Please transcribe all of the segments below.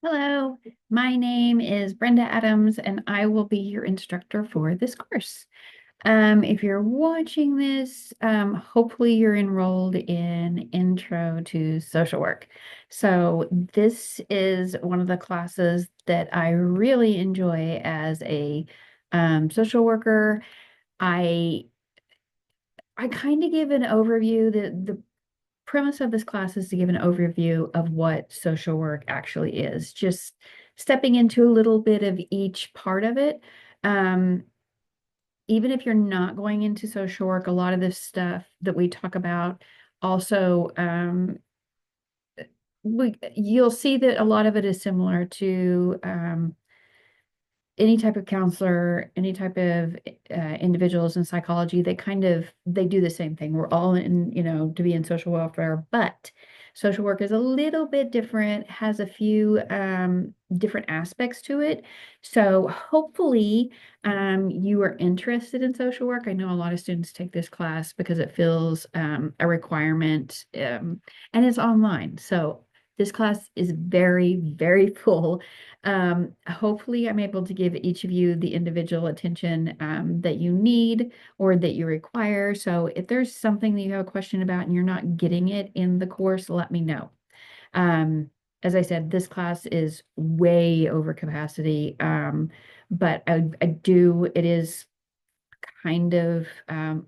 Hello, my name is Brenda Adams, and I will be your instructor for this course. If you're watching this, hopefully you're enrolled in Intro to Social Work. So this is one of the classes that I really enjoy as a social worker. I I kind of give an overview. The premise of this class is to give an overview of what social work actually is, just stepping into a little bit of each part of it. Um, Even if you're not going into social work, a lot of this stuff that we talk about also, you'll see that a lot of it is similar to any type of counselor, any type of individuals in psychology. They do the same thing. We're all in, to be in social welfare, but social work is a little bit different, has a few different aspects to it. So hopefully you are interested in social work. I know a lot of students take this class because it feels a requirement, and it's online. So this class is very, very full. Hopefully I'm able to give each of you the individual attention that you need or that you require. So if there's something that you have a question about and you're not getting it in the course, let me know. Um, as I said, this class is way over capacity, but it is kind of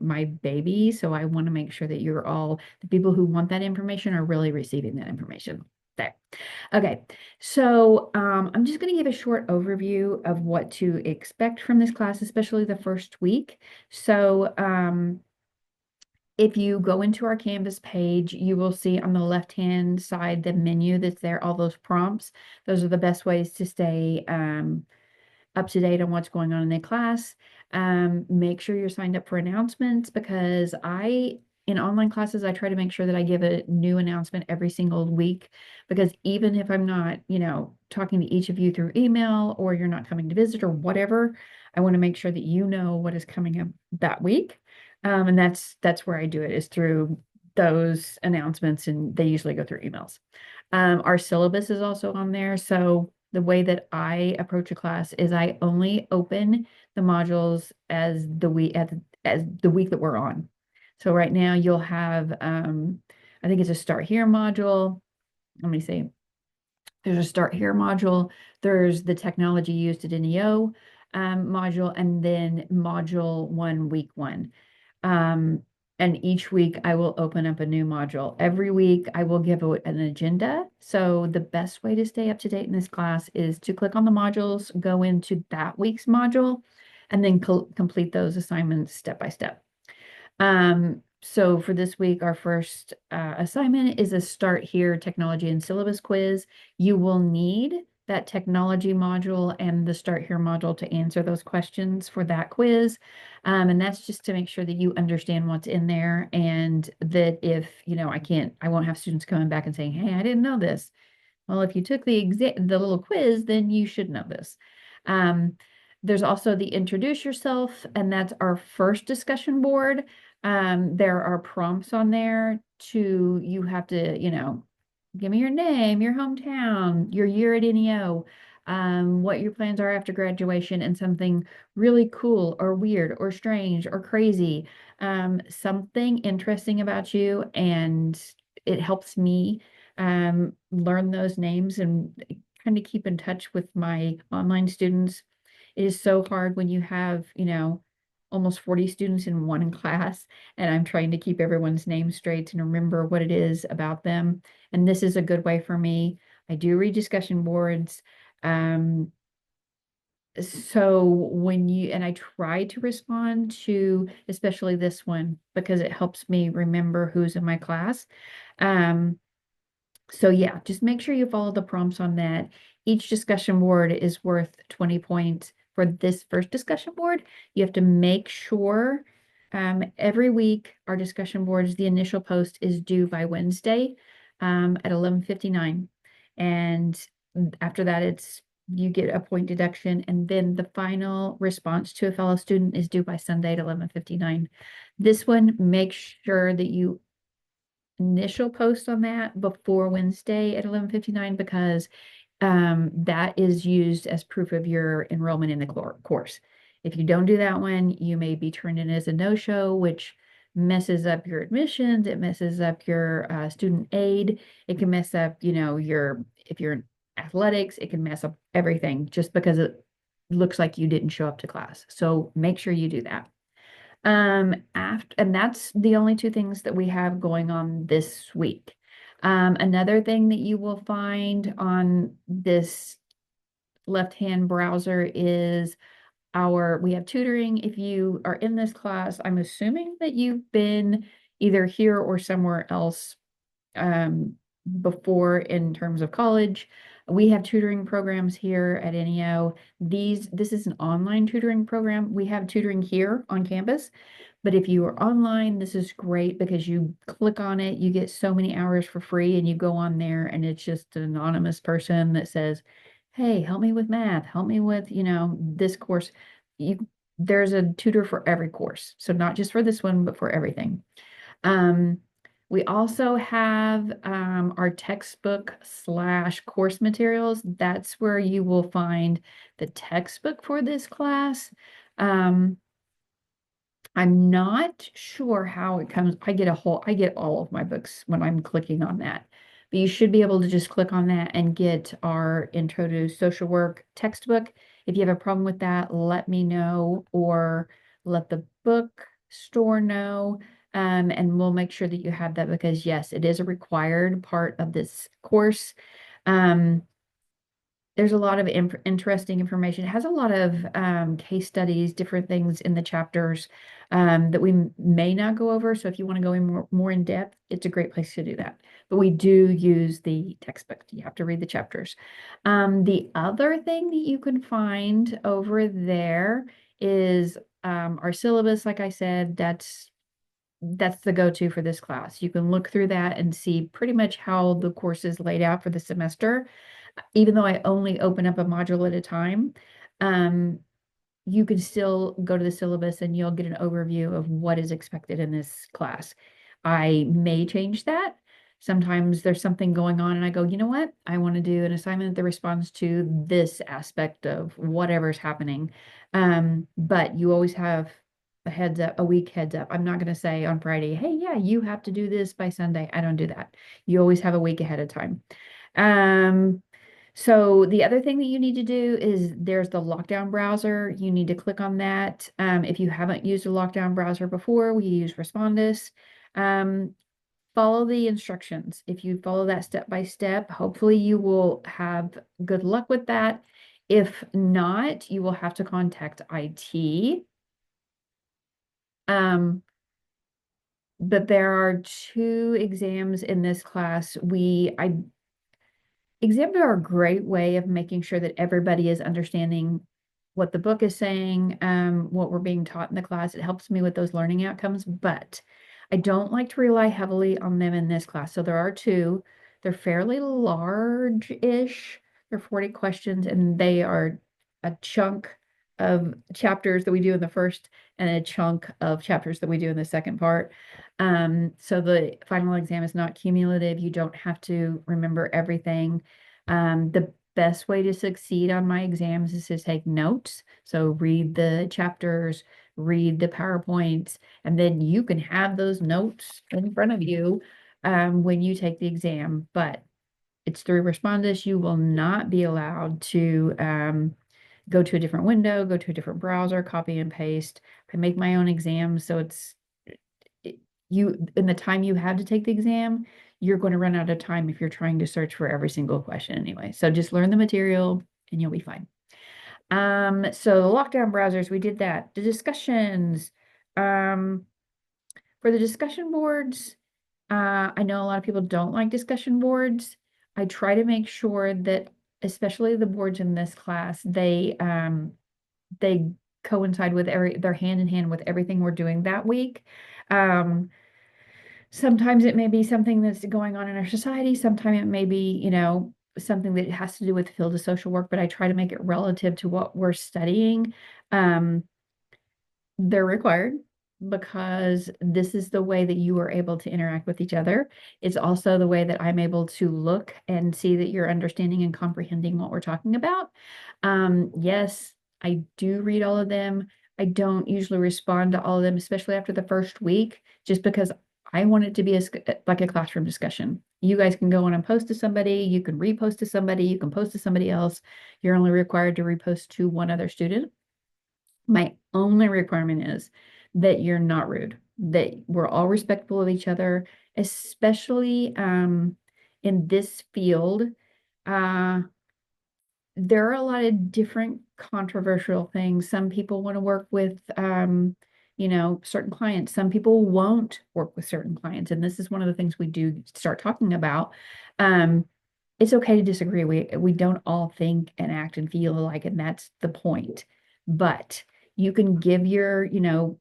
my baby. So I want to make sure that the people who want that information are really receiving that information. There. Okay, so I'm just going to give a short overview of what to expect from this class, especially the first week. So if you go into our Canvas page, you will see on the left-hand side the menu that's there, all those prompts. Those are the best ways to stay up to date on what's going on in the class. Make sure you're signed up for announcements because in online classes, I try to make sure that I give a new announcement every single week because even if I'm not, talking to each of you through email or you're not coming to visit or whatever, I want to make sure that you know what is coming up that week. And that's where I do it is through those announcements, and they usually go through emails. Our syllabus is also on there. So the way that I approach a class is I only open the modules as the week that we're on. So right now you'll have I think it's a start here module. Let me see. There's a start here module. There's the technology used at NEO module, and then module one, week one. Um, and each week I will open up a new module. Every week I will give an agenda. So the best way to stay up to date in this class is to click on the modules, go into that week's module, and then complete those assignments step by step. So for this week, our first assignment is a Start Here Technology and Syllabus quiz. You will need that technology module and the Start Here module to answer those questions for that quiz. And that's just to make sure that you understand what's in there and that if, I won't have students coming back and saying, hey, I didn't know this. Well, if you took the little quiz, then you should know this. Um, there's also the Introduce Yourself, and that's our first discussion board. There are prompts on there you have to, give me your name, your hometown, your year at NEO, what your plans are after graduation, and something really cool or weird or strange or crazy, something interesting about you. And it helps me learn those names and kind of keep in touch with my online students. It is so hard when you have, almost 40 students in one class, and I'm trying to keep everyone's name straight and remember what it is about them. And this is a good way for me. I do read discussion boards. Um, so and I try to respond to especially this one because it helps me remember who's in my class. Um, so yeah, just make sure you follow the prompts on that. Each discussion board is worth 20 points. For this first discussion board, you have to make sure every week our discussion boards, the initial post is due by Wednesday at 11:59. And after that, you get a point deduction. And then the final response to a fellow student is due by Sunday at 11:59. This one, make sure that you initial post on that before Wednesday at 11:59 because that is used as proof of your enrollment in the course. If you don't do that one, you may be turned in as a no-show, which messes up your admissions. It messes up your student aid. It can mess up, if you're in athletics, it can mess up everything just because it looks like you didn't show up to class. So make sure you do that. And that's the only two things that we have going on this week. Another thing that you will find on this left-hand browser is we have tutoring. If you are in this class, I'm assuming that you've been either here or somewhere else um, before in terms of college. We have tutoring programs here at NEO. This is an online tutoring program. We have tutoring here on campus, but if you are online, this is great because you click on it, you get so many hours for free, and you go on there and it's just an anonymous person that says, hey, help me with math, help me with, this course. There's a tutor for every course. So not just for this one, but for everything. Um, we also have our textbook/course materials. That's where you will find the textbook for this class. Um, I'm not sure how it comes. I get all of my books when I'm clicking on that. But you should be able to just click on that and get our Intro to Social Work textbook. If you have a problem with that, let me know or let the bookstore know. And we'll make sure that you have that because yes, it is a required part of this course. Um, there's a lot of interesting information. It has a lot of case studies, different things in the chapters that we may not go over. So if you want to go in more in depth, it's a great place to do that. But we do use the textbook. You have to read the chapters. The other thing that you can find over there is our syllabus. Like I said, that's the go-to for this class. You can look through that and see pretty much how the course is laid out for the semester. Even though I only open up a module at a time, um, you can still go to the syllabus and you'll get an overview of what is expected in this class. I may change that. Sometimes there's something going on and I go, you know what? I want to do an assignment that responds to this aspect of whatever's happening. But you always have a week heads up. I'm not going to say on Friday, hey, yeah, you have to do this by Sunday. I don't do that. You always have a week ahead of time. So the other thing that you need to do is there's the lockdown browser. You need to click on that. If you haven't used a lockdown browser before, we use Respondus. Um, follow the instructions. If you follow that step by step, hopefully you will have good luck with that. If not, you will have to contact IT. But there are two exams in this class. Exams are a great way of making sure that everybody is understanding what the book is saying, what we're being taught in the class. It helps me with those learning outcomes, but I don't like to rely heavily on them in this class. So there are two. They're fairly large-ish. They're 40 questions, and they are a chunk of chapters that we do in the first and a chunk of chapters that we do in the second part. So the final exam is not cumulative. You don't have to remember everything. The best way to succeed on my exams is to take notes. So read the chapters, read the PowerPoints, and then you can have those notes in front of you when you take the exam. But it's through Respondus. You will not be allowed to go to a different window, go to a different browser, copy and paste. I make my own exams, so in the time you have to take the exam, you're going to run out of time if you're trying to search for every single question anyway. So just learn the material and you'll be fine. So the lockdown browsers, we did that. The discussions, for the discussion boards, I know a lot of people don't like discussion boards. I try to make sure that, especially the boards in this class, they coincide with they're hand in hand with everything we're doing that week. Sometimes it may be something that's going on in our society. Sometimes it may be, something that has to do with the field of social work, but I try to make it relative to what we're studying. They're required. because this is the way that you are able to interact with each other. It's also the way that I'm able to look and see that you're understanding and comprehending what we're talking about. Yes, I do read all of them. I don't usually respond to all of them, especially after the first week, just because I want it to be like a classroom discussion. You guys can go on and post to somebody, you can repost to somebody, you can post to somebody else. You're only required to repost to one other student. My only requirement is that you're not rude, that we're all respectful of each other, especially in this field. Uh, there are a lot of different controversial things. Some people want to work with, certain clients. Some people won't work with certain clients. And this is one of the things we do start talking about. Um, it's okay to disagree. We don't all think and act and feel alike, and that's the point. But you can give your,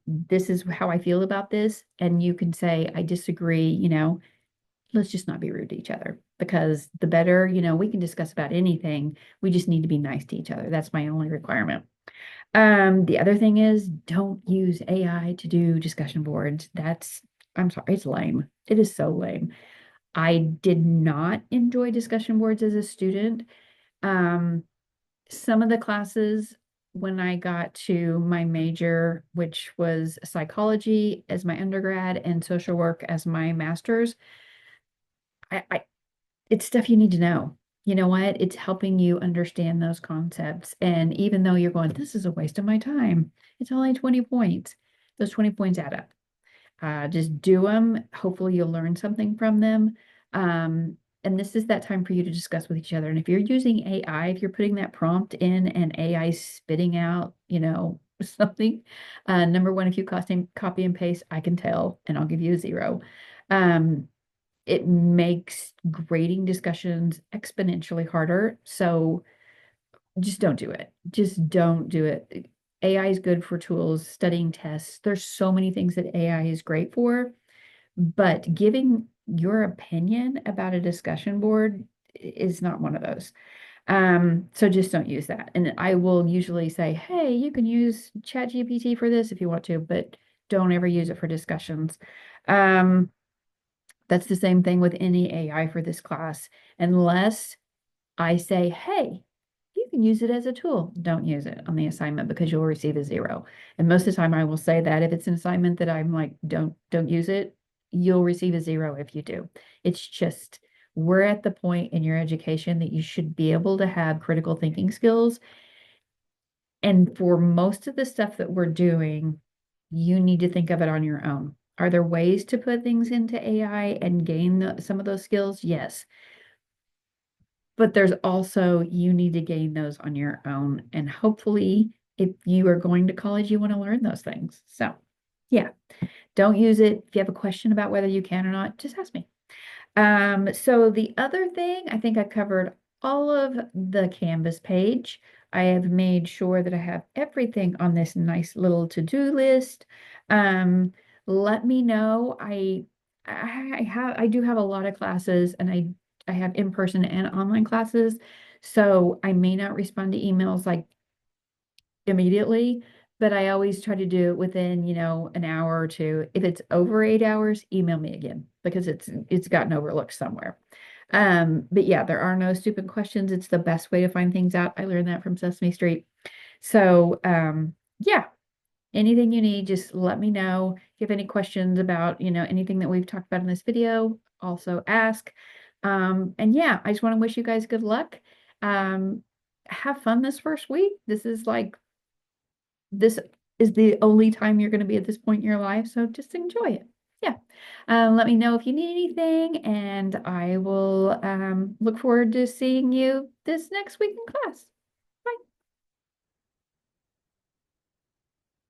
this is how I feel about this, and you can say, I disagree, let's just not be rude to each other because the better, we can discuss about anything. We just need to be nice to each other. That's my only requirement. The other thing is don't use AI to do discussion boards. I'm sorry, it's lame. It is so lame. I did not enjoy discussion boards as a student. Um, some of the classes when I got to my major, which was psychology as my undergrad and social work as my master's, I it's stuff you need to know. You know what? It's helping you understand those concepts. And even though you're going, this is a waste of my time, it's only 20 points. Those 20 points add up. Just do them. Hopefully, you'll learn something from them. And this is that time for you to discuss with each other. And if you're using AI, if you're putting that prompt in and AI spitting out, something, number one, if you copy and paste, I can tell and I'll give you a 0. Um, it makes grading discussions exponentially harder. So just don't do it. Just don't do it. AI is good for tools, studying tests. There's so many things that AI is great for, but giving your opinion about a discussion board is not one of those. So just don't use that. And I will usually say, hey, you can use ChatGPT for this if you want to, but don't ever use it for discussions. Um, that's the same thing with any AI for this class, unless I say, hey, you can use it as a tool. Don't use it on the assignment because you'll receive a 0. And most of the time I will say that if it's an assignment that I'm like, don't use it, you'll receive a 0 if you do. It's just, we're at the point in your education that you should be able to have critical thinking skills. And for most of the stuff that we're doing, you need to think of it on your own. Are there ways to put things into AI and gain some of those skills? Yes. But there's also, you need to gain those on your own. And hopefully, if you are going to college, you want to learn those things. So, yeah, don't use it. If you have a question about whether you can or not, just ask me. So the other thing, I think I covered all of the Canvas page. I have made sure that I have everything on this nice little to-do list. Let me know. I do have a lot of classes, and I have in-person and online classes. So I may not respond to emails like immediately, but I always try to do it within, an hour or two. If it's over 8 hours, email me again because it's gotten overlooked somewhere. But yeah, there are no stupid questions. It's the best way to find things out. I learned that from Sesame Street. So yeah, anything you need, just let me know. If you have any questions about, anything that we've talked about in this video, also ask. And yeah, I just want to wish you guys good luck. Um, have fun this first week. This is the only time you're going to be at this point in your life. So just enjoy it. Yeah. Let me know if you need anything, and I will look forward to seeing you this next week in class.